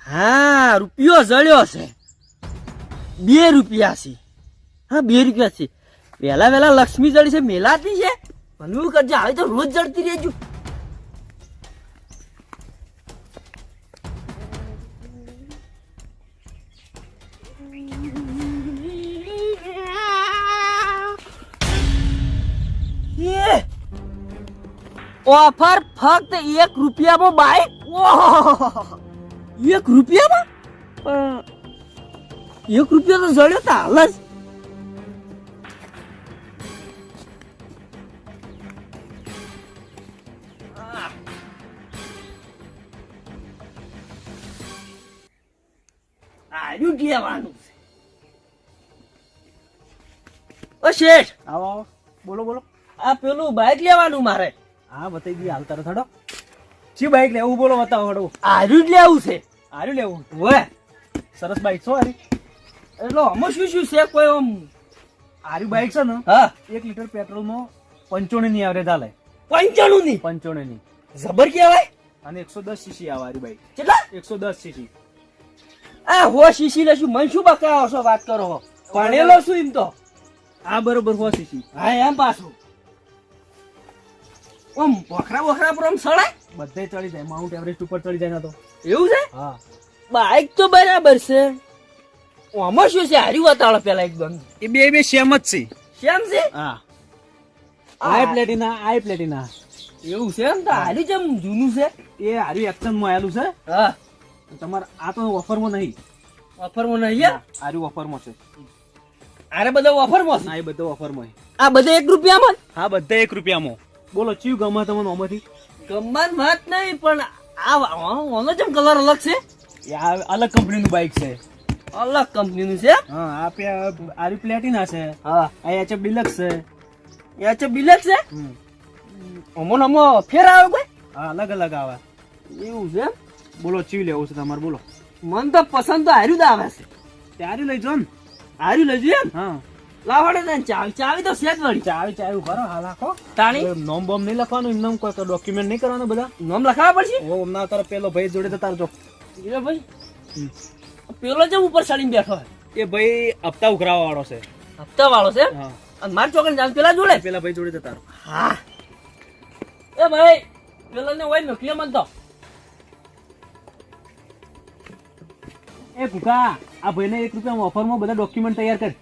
હા રૂપિયો જળ્યો છે 2 રૂપિયા છે હા 2 રૂપિયા છે વેલા વેલા લક્ષ્મી જળી છે મેલાતી છે ભલું કરજે હવે તો રોજ જળતી રહેજો ઓફર ફક્ત 1 રૂપિયામાં બાઈક 1 રૂપિયામાં 1 રૂપિયા તો જડ્યો તા હાલ જ આર્યું લેવાનું છે ઓ શેઠ આવો બોલો બોલો આ પેલું બાઈક લેવાનું મારે હા બતાવી દઈએ હાલ તરત હડો જી બાઈક લેવું બોલો બતાવો હડો આર્યું જ લેવું છે આર્યું લેવું ઓય સરસ બાઈક છો આરી એટલે આમાં શું છે કોઈ આમ આર્યું બાઈક છે ને હા 1 લીટર પેટ્રોલમાં 95 ની એવરેજ હાલે 95 ની 95 ની જબર કહેવાય અને 110 સીસી આવે આરી બાઈક કેટલા 110 સીસી આ હો શીશી ને શું મન શું બકાવો છો વાત કરો ભણેલો શું એમ તો આ બરોબર 100 સીસી હા એમ પાછું ઓમ વખરા પર આમ સડાય બધે ચડી જાય માઉન્ટ એવરેસ્ટ ઉપર ચડી જાય ના તો એવું છે હા બાઈક તો બરાબર છે આમાં શું છે હારી વાતાવરણ પેલા એકદમ એ બે સેમ જ છે કેમ છે હા આઈ પ્લેટિના એવું છે એમ તો હારી જેમ જૂનું છે એ આર્યું એક્શન માં આયેલું છે હા તમારે આ તો ઓફરમાં નહીં ઓફરમાં નહીં આર્યું ઓફરમાં છે અરે બધા ઓફરમાં છે ના એ બધો ઓફરમાં આ બધા 1 રૂપિયામાં હા બધા 1 રૂપિયામાં બોલો ચીવ ગમે તમને આમાંથી ગમવાની વાત નહીં પણ આ ઓનો જેમ કલર અલગ છે એ આ અલગ કંપનીનું બાઈક છે અલગ કંપનીનું છે હા આ આર્યું પ્લેટિના છે હા આ એચએફ ડિલક્સ છે એ છે બિલક છે અમો ફેર આવે કોઈ હા અલગ અલગ આવે એવું છે બોલો ચીવ લેવું છે તમારે બોલો મન તો પસંદ તો હાર્યું જ આવે છે ત્યારે લઈ જો ને હાર્યું લેજો એમ હા લાવડે ને ચાવી તો સેજ વળી ચાવી ઉભા હાલ આખો તાણી નોમ બોમ નહીં લખવાનું એમ કોઈ ડોક્યુમેન્ટ નહીં કરવાનું બધા નામ લખાવવા પડશે ઓ હમણાં તારો પેલો ભાઈ જોડે તો તાર જો એ ભાઈ પેલો જેમ ઉપર ચડીને બેઠો એ ભાઈ હપ્તા ઉઘરાવા વાળો છે હપ્તા વાળો છે હા અને માર ચોકન જાન પેલા જોડે પેલા ભાઈ જોડે તો તારો હા એ ભાઈ પેલો ને ઓય મોકલ્યો મન તો એ ભૂકા આ ભાઈને 1 રૂપિયા ઓફરમાં બધા ડોક્યુમેન્ટ તૈયાર કર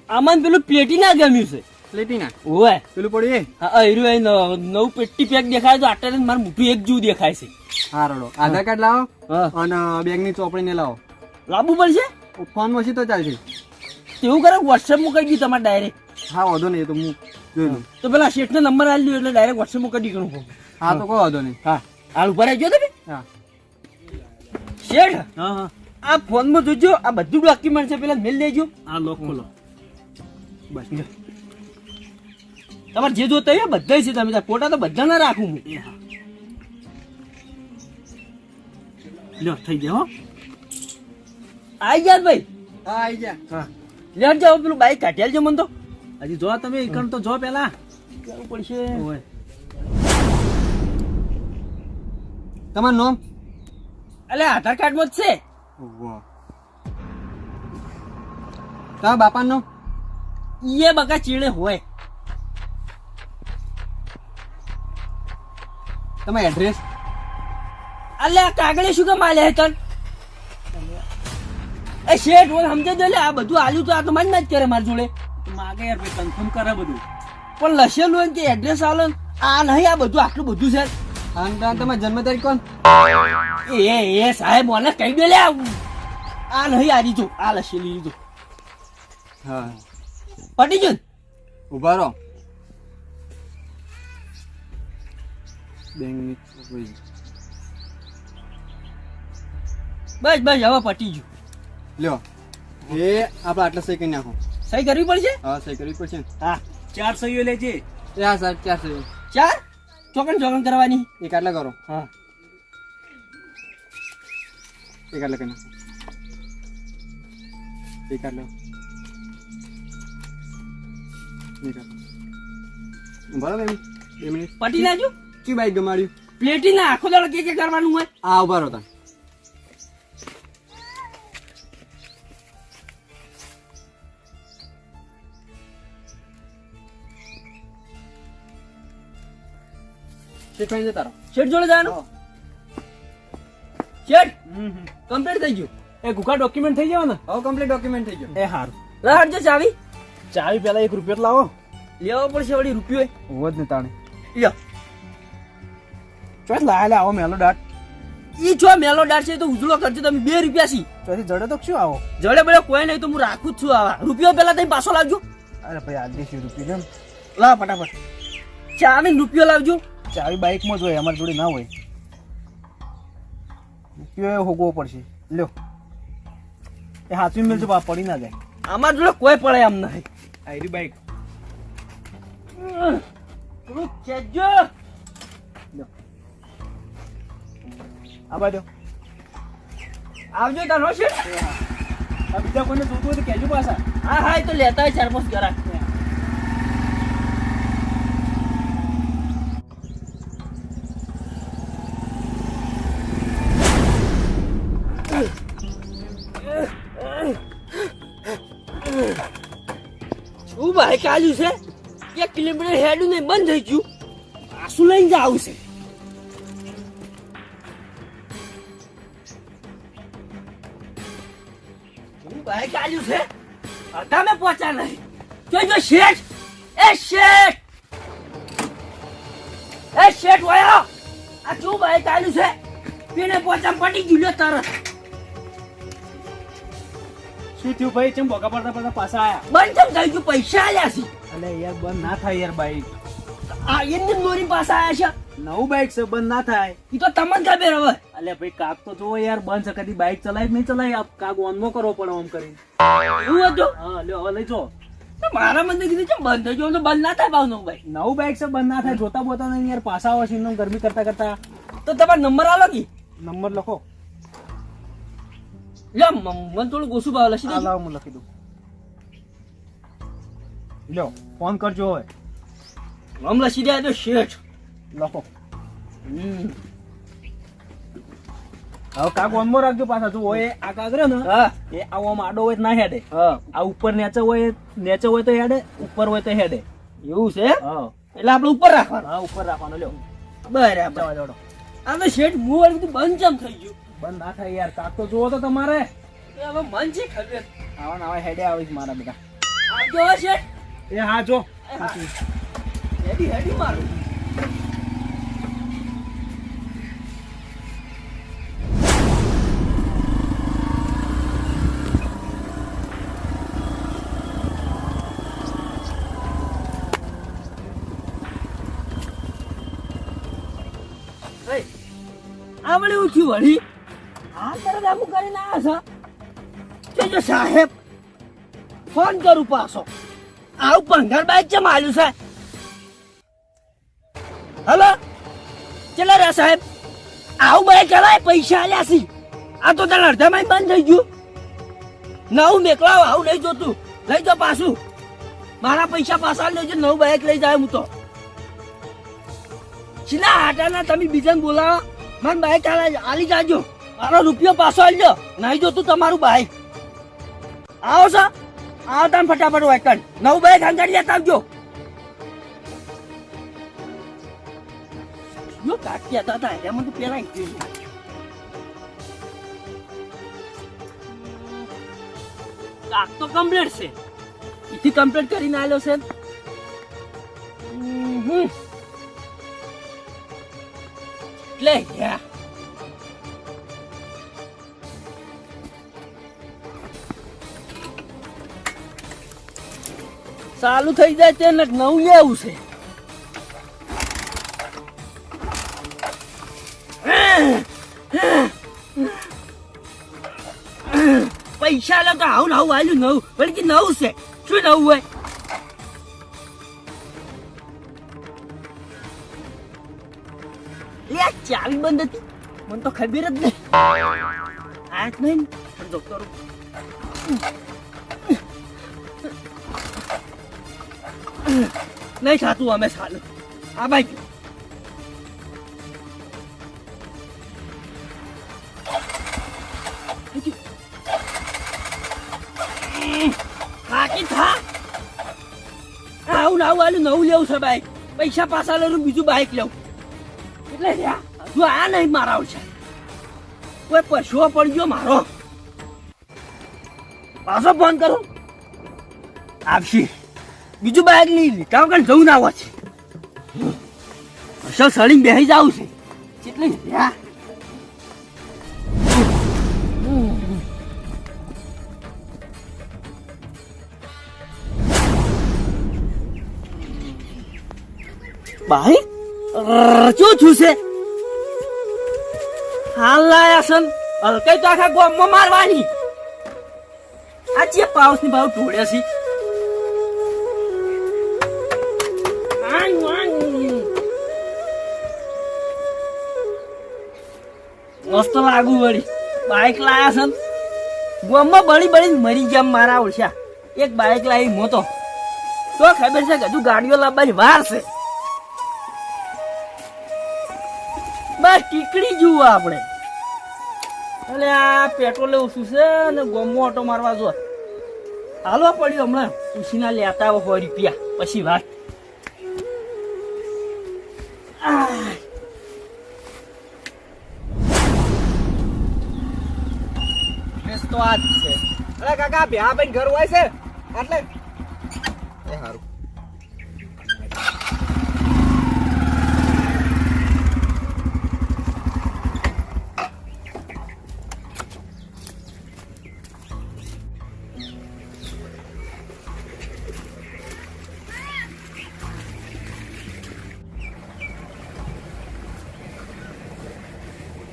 આમાં પેલું પેટી ના ગમ્યું છે પ્લેટિના ઓય પેલું પડ્યું હા એરું નવું પેટી પેક દેખાય તો આટલે મારું મોટું એક જેવું દેખાય છે હા રડો આધાર કાર્ડ લાવો હા અને બેંકની ચોપડીને લાવો લાવવું પડશે ફોન માં તો ચાલશે તેવું કરે વોટ્સએપ માં કરી દઉં તમારે ડાયરેક્ટ હા વાંધો નહીં એ તો હું જોઈ લઉં તો પેલા શેઠનો નંબર આલી દઉં એટલે ડાયરેક્ટ વોટ્સએપ માં કરી દઉં હા તો કોઈ વાંધો નહીં હા હાલ ઉપર આવી ગયો તમે હા શેઠ હા હા આ ફોન માં જોજો આ બધું ડોક્યુમેન્ટ છે પેલા મેલ લેજો હા લોક ખોલો બસ તમારે જે જોતા હોય બધા છે તમે ફોટા તો બધા ના રાખું હું લ્યો થઈ જાય હો આઈ ગયા ભાઈ હા આવી જા હા લેટ જાઓ પેલું બાઈક કાઢ્યા છે મને તો હજી જો તમે એકણ તો જો પેલા જવું પડશે ઓય તમારું નામ અલે આધાર કાર્ડ માં જ છે વાહ તમારા બાપાનું નામ એ બકા ચીડે હોય તમારું એડ્રેસ અલે આ કાગળે શું કામ આલે તન એ શેઠ હોય સમજે દે લે આ બધું આલ્યું તો આ તો મારી ના જ કરે મારી જોડે માગે યાર કન્ફર્મ કરે બધું પણ લખેલું હોય કે એડ્રેસ આલો આ નહીં આ બધું આટલું બધું છે અને તમારી જન્મ તારીખ કોણ એ સાહેબ મને કહી દે લે આ નહીં આ રીજો આ લખેલી લીધું હા પટી ગયું ઉભા રહો બેંકની ચોપડી બસ બસ હવે પટી ગયું લ્યો એ આપણે આટલા સહી કરી નાખો સહી કરવી પડશે હા સહી કરવી પડશે ને હા 4 સહીઓ લેજે હા સર 4 સહીઓ 4 ચોકન કરવાની એક આટલા કરો હા એક આટલા કરી નાખો એક આટલા એક આટલા બરાબર 2 મિનિટ પટી નાખજો. ચી બાઈક ગમાડ્યું પ્લેટી ના આખો દાડો કે કરવાનું હોય. આ ઉભા રહો તા શેઠ ફાઈન જતા રહો શેઠ જોડે જવાનું. શેઠ કમ્પ્લીટ થઈ ગયું. એ ગુકા ડોક્યુમેન્ટ થઈ જાવ ને. હવે કમ્પ્લીટ ડોક્યુમેન્ટ થઈ ગયું એ હારું. લહડજો ચાવી. ચાવી પેલા 1 રૂપિયો લાવો. લેવો પડશે વળી રૂપિયો. હોત ને તાણે લ્યો. ચોથ લાયા આવો મેલો દાટ. ઈ છો મેલો ડાળ છે તો ઉજળો કરજો તમે 2 રૂપિયા સી. ચોથી જડે તો શું આવો. જડે બડે કોઈ નહીં તો હું રાખું જ છું. આવા રૂપિયો પેલા તમે પાછો લાવજો. અરે ભાઈ આ દેશી રૂપિયો ને. લાવ ફટાફટ. ચાવી રૂપિયો લાવજો. ચાવી બાઈકમાં જ હોય અમારી જોડે ના હોય. રૂપિયો હોગવો પડશે. લ્યો એ હાથવી મેલજો બા પડી ના જાય. અમાર જોડે કોઈ પડે એમ નહીં. આયરી બાઈક થોડું ખેંચજો. આ બાજુ આવજો તારો શેઠ. આ બીજા કોઈને જોતું હોય તો કહેજો પાછા. હા હા એ તો લેતા હોય 4-5 ગ્રાહક. શું ભાઈ કાલ્યું છે 1 કિલોમીટર હેડું નહીં બંધ થઈ ગયું. પાછું લઈને જવું છે. શું ભાઈ કાલ્યું છે તમે પહોંચ્યા નહીં. જોજો શેઠ. એ શેઠ વયો આ શું ભાઈ કાલ્યું છે પીને પહોંચા પટી ગયું લ્યો તરત. શું થયું ભાઈ ચમ ભોગા પડતા પડતા પાછા આયા. બંધ કેમ થઈ ગયું પૈસા આલ્યા છે. અલે યાર બંધ ના થાય યાર બાઈક. આ એની દોરી પાસે આયા છે. નવું બાઈક છે બંધ ના થાય. ઈ તો તમને ખબર હવે. અલે ભાઈ કાક તો જોવો યાર બંધ છે કદી બાઈક ચલાય કે નહીં ચલાય આ કાક ઓનમો કરવો પડે આમ કરીને. એવું હતું. હા લ્યો હવે લઈ જો. તો મારા મને કીધું છે બંધ થઈ ગયું તો બંધ ના થાય ભાવનો ભાઈ. નવું બાઈક છે બંધ ના થાય જોતા બોતા નહીં યાર પાછા આવે છે ગરમી કરતા કરતા. તો તમારો નંબર આલો કી. નંબર લખો. લ્યો મને થોડું ઓછું ભાવ લખી આ દેજો. લાવ હું લખી દઉં. લ્યો ફોન કરજો હવે. નામ લખી દે તો શેઠ. લખો. હવે કાક ઓનમો રાખજો પાછા જો હોય આ કાક રે ને હા એ આવો આમ આડો હોય તો ના હેડે. હા આ ઉપર નેચે હોય તો હેડે ઉપર હોય તો હેડે. એવું છે. હા એટલે આપણે ઉપર રાખવાનું. હા ઉપર રાખવાનો લ્યો. બરાબર. જવા જોડો. આ તો શેઠ મું વાળી કીધું બંધ કેમ થઈ ગયું. બંધ ના થાય યાર કાક તો જોવો તો તમારે. એ હવે મન છે ખબર. આવા નવા હેડે આવીશ મારા બેટા. આવજો હો શેઠ. એ હા જો હેડી હેડી મારું. આ વળી ઉઠ્યું વળી આ તરત આમું કરીને આવ્યા છે. જો સાહેબ ફોન કરું પાછો. આવું પંદર બાઈક છે માલ્યું છે. હલો ચલા રે સાહેબ આવું બાઈક ચલાય પૈસા આલ્યા છે. આ તો તને અડધામાં બંધ થઈ ગયું. નવું મેકલાવ આવું નહીં જોતું. લઈ જાઓ પાછું. મારા પૈસા પાછા લેજો. નવું બાઈક લઈ જાય હું તો. છેલ્લા હાટાના તમે બીજાને બોલાવો. મને બાઈક આલી જાજો. મારો રૂપિયો પાછો આલજો. નહીં જોતું તમારું બાઈક. આવો સર આવો તમે ફટાફટ વાયકન નવું બાઈક હંગાડી લેતા આવજો. યો કાકી હતા હતા એમાં તો પેલા કાક તો કમ્પ્લીટ છે. એથી કમ્પ્લીટ કરીને આલ્યો છે. એટલે યા ચાલુ થઈ જાય તે નવું લેવું છે. પૈસા લે તો આવું નવું આવ્યું નવું વળી કે નવું છે. શું નવું હોય લે ચાવી બંધ હતી મને તો ખબર જ નહીં. આ જ નહીં પણ જો કરું. નહીં થાતું અમે સાલું આ બાજુ થાકી થા આવું આવું આલું નવું લેવું છે બાઈક પૈસા પાછા લઉં બીજું બાઈક લઉં એટલે હજુ આ નહીં મારા છે કોઈ પશુઓ પડી ગયો મારો પાછો ફોન કરો આવશે બીજું બાઈક નહીં કામ કરીને જવું ના આવે છે અસલ સળીને બેસી જવું છે એટલે ભાઈ શું છું છે હાલ લાયા સન હલકાઈ તો આખા ગામમાં મારવાની આ જે પાઉસ ની ભાવ ઢોળ્યા છે મસ્ત લાગુ વળી બાઈક લાયા સન ગામમાં બળી બળી મરી ગયા મારા ઓળખ્યા એક બાઈક લાવી મોતો તો ખબર છે કે હજુ ગાડીઓ લાવવાની વાર છે બસ ટીકડી જુઓ આપણે એટલે આ પેટ્રોલ ઓછું છે ને ગોમો ઓટો મારવા જો હાલવા પડ્યું હમણાં ઉછીના લેતા આવો 100 રૂપિયા પછી વાત તો આ જ છે. અરે કાકા ભ્યા ભાઈ ઘર હોય છે એટલે એ હારું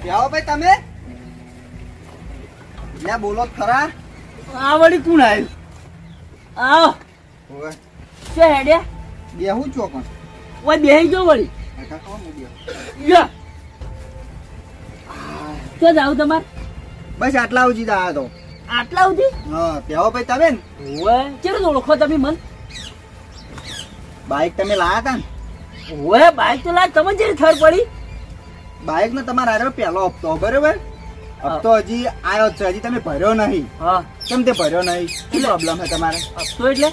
ભ્યાઓ ભાઈ તમે લે બોલો ખરા આ વળી કોણ આવ્યું આવો ઓય છે હેડ્યા બેહું છો પણ ઓય બેહી ગયો વળી કાકા કોણ બેહું યા તો જાવ તમાર બસ આટલા સુધી આયા તો આટલા સુધી હા ભ્યાઓ ભાઈ તમે ને ઓય કેમ ઓળખો તમે મન બાઈક તમે લાયા હતા ને ઓય બાઈક તો લાગ તમે જે ખબર પડી બાઈક નો તમારા હારે પહેલો હપ્તો બરોબર હપ્તો હજી આવ્યો જ છે હજી તમે ભર્યો નહીં હા કેમ તે ભર્યો નહીં શું પ્રોબ્લેમ છે તમારે હપ્તો એટલે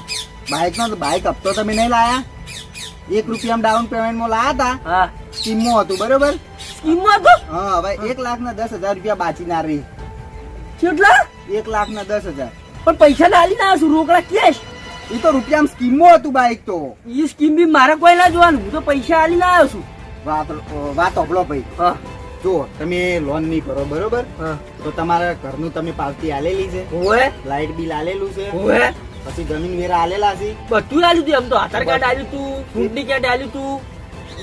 બાઈક નો બાઈક હપ્તો તમે નહીં લાયા 1 રૂપિયા ડાઉન પેમેન્ટ માં લાયા હતા હા સ્કીમમાં હતું બરોબર સ્કીમમાં તો હા હવે 1,10,000 રૂપિયા બાચી ના રહી કેટલા 1,10,000 પણ પૈસા ના આલી ના છું રોકડા કેશ એ તો રૂપિયા સ્કીમમાં હતું બાઈક તો ઈ સ્કીમ બી મારે કોઈ ના જોવાનું હું તો પૈસા આલી ના આવ્યો છું વાત ઓબળો ભાઈ હા જો તમે લોન નહીં ભરો બરોબર હા તો તમારા ઘરનું તમે પાવતી આલેલી છે ઓય લાઇટ બિલ આલેલું છે ઓય પછી જમીન વેરા આલેલા છે બધું આલ્યું તું એમ તો આધાર કાર્ડ આલ્યું તું ચૂંટણી કાર્ડ આલ્યું તું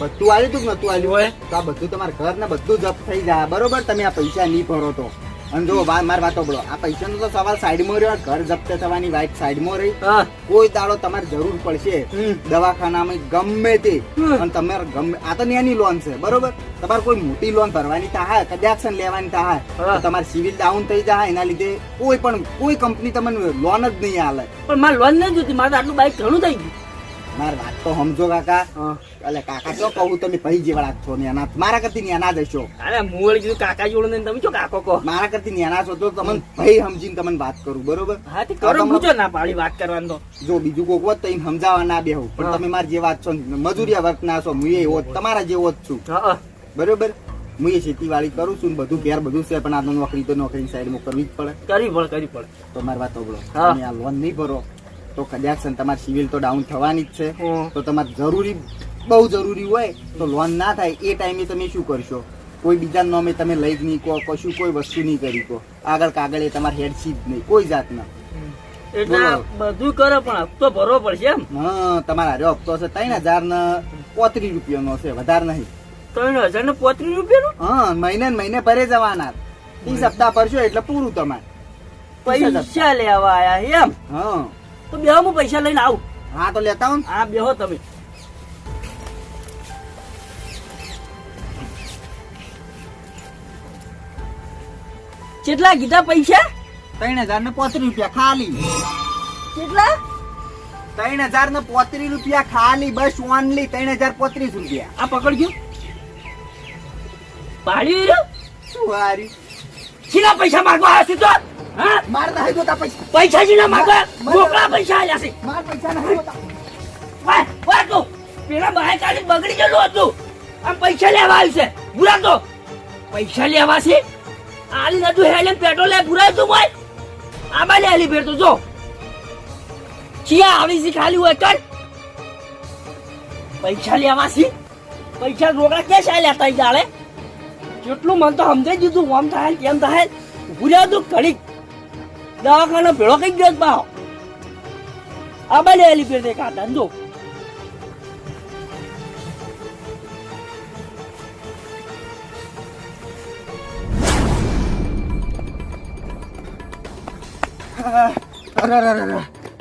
બધું આલ્યું તું કે નતું આલ્યું ઓય. તો આ બધું તમારા ઘર ને બધું જપ્ત થઈ જાય બરોબર તમે આ પૈસા નહીં ભરો તો અને જો મારી વાતો બોલો આ પૈસાનો તો સવાલ સાઈડમાં રહ્યો ઘર જપ્ત થવાની વાત સાઈડમાં રહી હા કોઈ દાડો તમારે જરૂર પડશે દવાખાનામાં ગમે તે અને તમારે ગમે આ તો નાની લોન છે બરોબર તમારે કોઈ મોટી લોન ભરવાની થાય કદાચ લેવાની થાય તો તમારે સિવિલ ડાઉન થઈ જાય એના લીધે કોઈ કંપની તમને લોન જ નહીં આલે પણ મારે લોન નહીં જોતી મારે આટલું બાઈક ઘણું થઈ ગયું મારી વાત તો સમજો કાકા એટલે કાકા શું કહું તમે ભાઈ જેવા છો નેના મારા કરતી નેના જ હશો અરે હું વળી કીધું કાકા જોડે ને તમે શું કાકો કહો મારા કરતી નેના છો તો તમને ભાઈ સમજીને તમને વાત કરું બરોબર હા તે કરો પૂછો ના પાડી વાત કરવાનું તો જો બીજું કોક હોત તો એમ સમજાવવા ના બેહું પણ તમે મારી જે વાત છો મજૂરિયા વર્ક ના છો હું એ હોત તમારા જેવો જ છું હા બરોબર હું એ ખેતીવાડી કરું છું ને બધું ઘેર બધું છે પણ આ તો નોકરી સાઈડમાં કરવી જ પડે કરવી પડે તો મારી વાત સાંભળો હા. તમે આ લોન નહીં ભરો તો કદાચ તમારી સિવિલ તો ડાઉન થવાની જ છે તો તમારે બહુ જરૂરી હોય તો લોન ના થાય એ ટાઈમે તમે શું કરશો કોઈ બીજા નામે તમે લઈ જ નહીં કહો કશું કોઈ વસ્તુ નહીં કરી કહો આગળ કાગળ એ તમારે હેડસી જ નહીં કોઈ જાતના એટલે આ બધું કરે પણ હપ્તો ભરવો પડશે એમ હા તમારા હારે હપ્તો છે 3,035 રૂપિયાનો છે વધારે નહીં 3,035 રૂપિયાનું હા મહિને ને મહિને ભરે જવાના 30 સપ્તાહ ભરશો એટલે પૂરું તમારે પૈસા લેવા આયા એમ હા તો બેહો હું પૈસા લઈને આવું હા તો લેતા હું હા બેહો તમે કેટલા કીધા પૈસા 3,035 રૂપિયા ખાલી કેટલા 3,035 રૂપિયા ખાલી, બસ ઓનલી 3,035 રૂપિયા. આ પકડજો પાડી રહ્યો શું હારી? શીના પૈસા માંગવા આવ્યા છે તો હા માર નહીં જોતા પૈસા. પૈસા શીના માંગવા રોકડા પૈસા આલ્યા છે માર પૈસા નહીં જોતા. વાહ તો પેલા બાય કાઢી બગડી ગયેલું હતું આમ પૈસા લેવા આવ્યું છે પૂરા તો પૈસા લેવા છે આલી નતું હેલે પેટ્રોલ લે પૂરાય તું ભાઈ આમાં લે આલી ફેરતો જો ચિયા આવી છે ખાલી હોય કર પૈસા લેવા છે પૈસા રોકડા કે છે લેતા જાળે જેટલું મન તો સમજાઈ દીધું આમ થાય કેમ થાય પૂરા તું ઘડી દવાખાનો ભેળો કઈ ગયો બાવ આમાં લે આલી ફેર દેખા ધંધો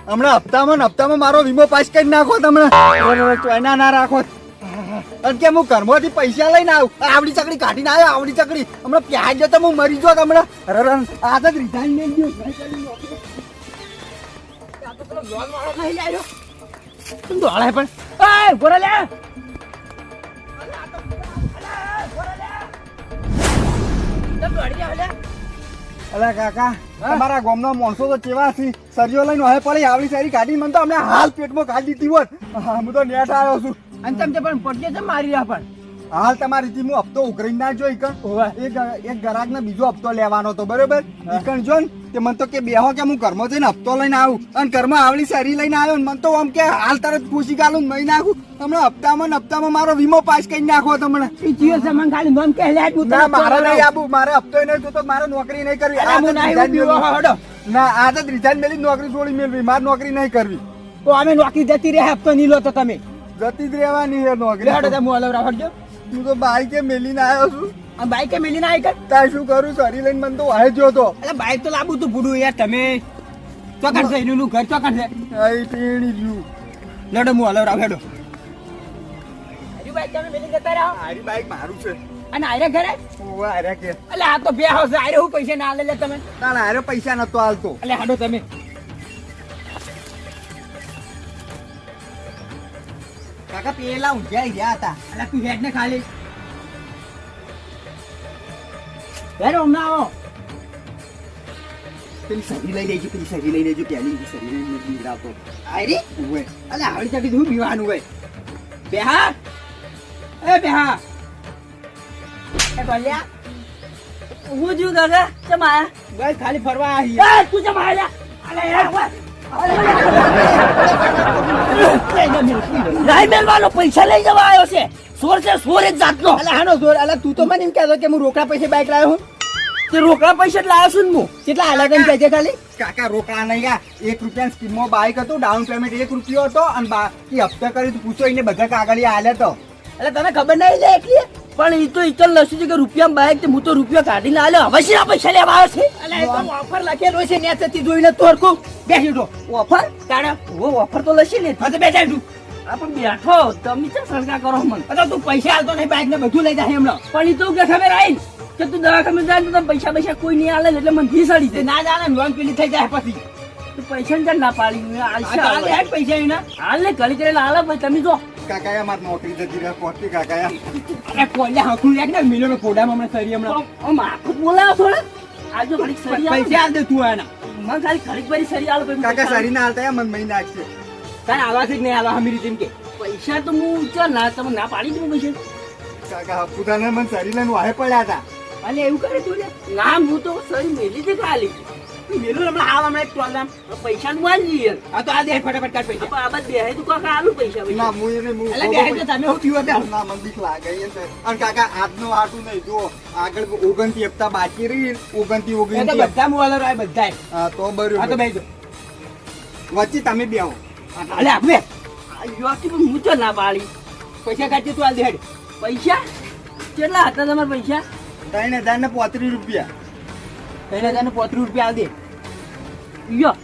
હમણાં હપ્તામાં મારો વીમો પાસ કરી નાખો તમે. એના ના રાખો. અને કે હું ઘરમાંથી પૈસા લઈને આવું આવડી ચકડી કાઢીને આવ્યો આવડી ચકડી હમણાં પ્યાજ જતો હું મરી જો હમણાં. આ તો રિઝાઇન લઈ ગયો. દોડે પણ એ ગોરા લે અલા કાકા તમારા ગામના માણસો તો કેવા છે સરીઓ લઈને હવે પડી આવડી સારી ગાડી મને તો હમણાં હાલ પેટમાં કાઢી દીધી હોત. હું તો નેટ આવ્યો છું. અને તમે પણ પડશે તો મારી રહ્યા પણ હાલ તમારી થી હું હપ્તો ઉઘરાઈ ના જોઈ કણ એક ગ્રાહક ને બીજો હપ્તો લેવાનો હતો બરોબર ઈકણ જો ને તે મને તો કે બેહો કે હું ઘરમાં જઈને હપ્તો લઈને આવું અને ઘરમાં આવડી સારી લઈને આવ્યો ને મને તો આમ કે હાલ તરત ખુશી ગાલું મહી નાખું હમણાં હપ્તામાં મારો વીમો પાસ કરી નાખો તમને. ખાલી નામ કે લે ના મારે નહીં આવું મારે હપ્તો નહીં જોતો મારે નોકરી નહીં કરવી. ના આ તો રિઝાઇન મેલી નોકરી છોડી મેળવી મારે નોકરી નહીં કરવી. તો અમે નોકરી જતી રહે હપ્તો નહીં લો તો તમે જતી જ રહેવાની છે નોકરી. હું તો બાઈકે મેલીને આવ્યો છું. બાઈક મેલીને આવી કર તાર શું કરું સરી લઈને મને તો વાહે જ્યો તો. એટલે બાઈક તો લાવું તું ભૂડું યાર તમે ચોકડ છે એનું ઘર ચોકડ છે આઈ ટીણી જ્યું. લડો હું હલો રાવ હેડો બાઈક તમે મેલી જતા રહો આરી બાઈક મારું છે. અને આયરે ઘરે ઓવા આરે કે એટલે આ તો બે હાઉસ આયરે હું પૈસા ના લે તમે તારા આરે પૈસા નતો હાલતો. એટલે હાડો તમે કાકા પેલા ઊંઝાઈ ગયા હતા. એટલે તું હેડ ને ખાલી હેડો હમણાં આવો પેલી સરી લઈ લેજો પેલી સરી લઈ લેજો પેલી સરી લઈને બીવડાવતો. આયરી ઓવે અલે આવડી ચડી હું પીવાનું હોય બેહા એ બેહા એ ભલ્યા હું જો દાદા ચમા બસ ખાલી ફરવા આવી એ તું ચમા આયા અલે યાર લાઈ મેલવાનો પૈસા લઈ જવા આવ્યો છે સોર છે સોર એક જાતનો અલે હાનો સોર અલે તું તો મને એમ કહેતો કે હું રોકડા પૈસે બાઈક લાવ્યો હું તે રોકડા પૈસા જ લાવ્યો છું હું કેટલા આલા તને કહેજે ખાલી કાકા રોકડા નહીં ગયા 1 રૂપિયા સ્કીમમાં બાઈક હતું ડાઉન પેમેન્ટ 1 રૂપિયો હતો અને બાકી હપ્તા કરી તો પૂછો એને બધા કાગળિયા આલ્યા તો. એટલે તને ખબર નહીં લે એકલી પણ ઈ તો ઈતલ લસી છે કે રૂપિયા બાઈક તે હું તો રૂપિયા કાઢીને આલ્યો હવે શેના પૈસા લેવા આવ્યો છે એટલે એ તો ઓફર લખેલો છે ને તે જોઈને તોરકું બેસી તો ઓફર તાણે ઓ ઓફર તો લસી લે તો બેસાડ તું આ પણ બેઠો તમે ચા સરકા કરો મને અરે તું પૈસા આલતો નહીં બાઈક ને બધું લઈ જાય હમણાં પણ ઈ તો કે ખબર આઈ કે તું દવાખાને જાય તો તને પૈસા કોઈ નહીં આલે એટલે મને ઘીસડી દે ના જાણે લોન પેલી થઈ જાય પછી તું પૈસા ને ના પાડી આલશે પૈસા એના હાલ ને ઘડી કરીને હાલે પછી તમે જો કાકા માર નોકરી જતી રહે પોતી કાકા અરે કોલ્યા હકું લાગ ને મિલોનો ફોડામાં હમણાં સરી હમણાં ઓ માખું બોલાવો થોડે આજો ઘડી સરી પૈસા આલ દે તું આના મને ખાલી ઘડી ભરી સરી આલો પછી કાકા સરી ના હાલતા મન મહી નાખશે. તારે આવા છે કે નહીં આવા હમીરી તેમ કે પૈસા તો હું ચાલ ના તમે ના પાડી દઉં પૈસા કાકા હપુદાને મને સરી લઈને વાહે પડ્યા હતા. અને એવું કરે તું લે ના હું તો સરી મેલી દે ખાલી મેલું હમણાં આવ હમણાં એક પ્રોગ્રામ પૈસા નું વાંચ લઈએ આ તો આ દે ફટાફટ કાઢ પૈસા આ બાદ બે તું કાકા આલુ પૈસા ના હું એને હું એટલે બે તો તમે હું થયું હતા ના મને બીક લાગે છે. અને કાકા આજનો હાટું નહીં જો આગળ 29 હપ્તા બાકી રહી 29 બધા મોવાલો રાય બધા હા તો બરોબર આ તો બેજો વચ્ચે તમે બે આવો અલે આપણે યોકી પણ હું તો ના પાડી પૈસા કાઢી તું આલ દે હેડ પૈસા કેટલા હતા તમારા પૈસા 3,035 રૂપિયા 3,035 રૂપિયા આલ દે યો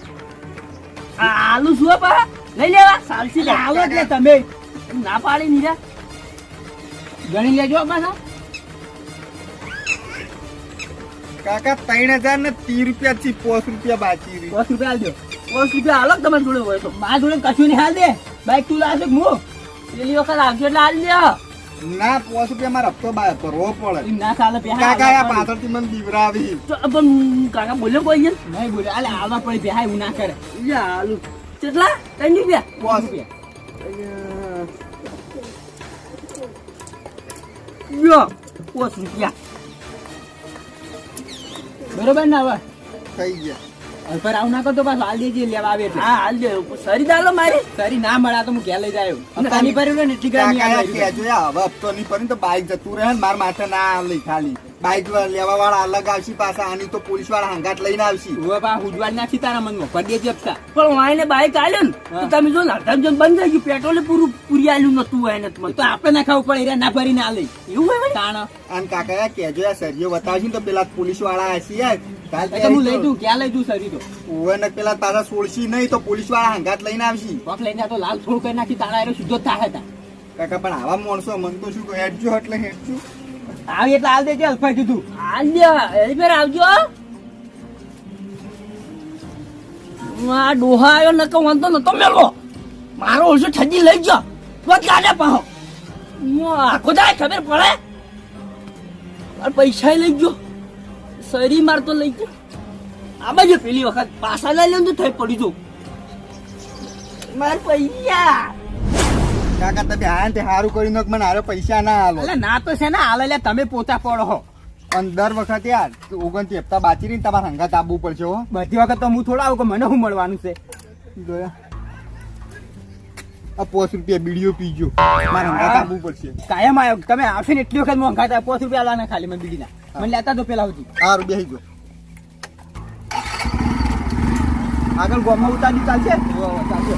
આ આલુ શું પા લઈ લેવા સાલસી લે આવો એટલે તમે ના પાડી નીરા ગણી લેજો પાછા કાકા 3,030 રૂપિયા થી 5 રૂપિયા બાકી રહી 5 રૂપિયા આલજો રૂપિયા હાલો તમારી જોડે હોય તો. મારા જોડે કશું નહીં હાલ દે. બાઈક તું લાવશે કે હું? પેલી વખત આવજો એટલે હાલ દે. ના 5 રૂપિયા મારે હપ્તો ભરવો પડે. એમ ના ચાલે બેહાય. કાકા આ પાછળથી મને બીવરાવી. તો પણ કાકા બોલ્યો કોઈ છે? નહીં બોલે. આલે આવવા પડે બેહાય એવું ના કરે. યા હાલું. કેટલા? 3 રૂપિયા. 5 રૂપિયા. યો 5 રૂપિયા. બરોબર ને હવે? થઈ ગયા. અલ્પર આવું ના કરતો પાછો હાલ દેજે લેવા આવે એટલે. હા હાલ દે. સરી દાલો મારી. સરી ના મળે આ તો હું ઘેર લઈ જાય. હપ્તાની ભર્યું ને એટલી ગાડી કાકા આવી. કહેજો યાર, હવે હપ્તો નહીં ભરીને તો બાઈક જતું રહે ને મારા માથે ના આવે ખાલી. બાઈક લેવા વાળા અલગ આવશે પાછા, આની તો પોલીસ વાળા હંગાટ લઈને આવશે. હવે પા હુજવાડ નાખી તારા મનમાં પર દેજે હપ્તા. પણ વાયને બાઈક આલ્યો ને તો તમે જો ને અડધા જણ બંધ થઈ ગયું. પેટ્રોલે પૂરી આલ્યું નતું વાયને તો મને. તો આપણે ના ખાવું પડે એરા ના ભરીને આ લઈ. એવું હોય વળી? તાણ અને કાકા કહેજો યાર, સરીઓ બતાવશે ને તો પેલા પોલીસ વાળા આવશે યાર. એ તો હું લઈ દઉં ક્યાં લઈ દઉં સરી તો ઓવે ને પેલા પાછા છોડશી નહીં તો પોલીસ વાળા હંગાટ લઈને આવશે. કોક લઈને તો લાલ થોડું કરી નાખી તારા એરો સીધો જ થાય હતા. કાકા પણ આવા માણસો મન તો શું કહે, હેડજો એટલે હેડજો. આવી એટલે હાલ દેજે અલ્ફા કીધું. હાલ દે. એની ફેર આવજો. આ ડોહા આવ્યો નકો વાંધો નતો મેલો. મારો ઓછો ઠજી લઈ ગયો. તો ગાડે પાહો. આખો જાય ખબર પડે. આ પૈસા લઈ ગયો. સરી માર તો લઈ ગયો. આ બાજુ પેલી વખત પાછા લઈ લેવું તો થઈ પડી જો. માર પૈસા. કાકા તમે હા તે સારું કર્યું ને મને હારે પૈસા ના હાલો. એટલે ના તો છે ને હાલ એટલે તમે પોતા પડો હો. અને દર વખત યાર 29 હપ્તા બાચી રહીને તમારે હંગાત આપવું પડશે હો. બધી વખત તો હું થોડા આવું કે મને શું મળવાનું છે. જોયા આ 5 રૂપિયા બીડીઓ પીજો, મારે હંગાત આપવું પડશે. કાયમ આવ્યો તમે આવશે ને એટલી વખત મોંઘા થાય 5 રૂપિયા લાવવાના ખાલી મને બીડીના. મને લેતા તો પેલા સુધી આ રૂપિયા જો આગળ ગોમાં ઉતારી ચાલશે ચાલશે.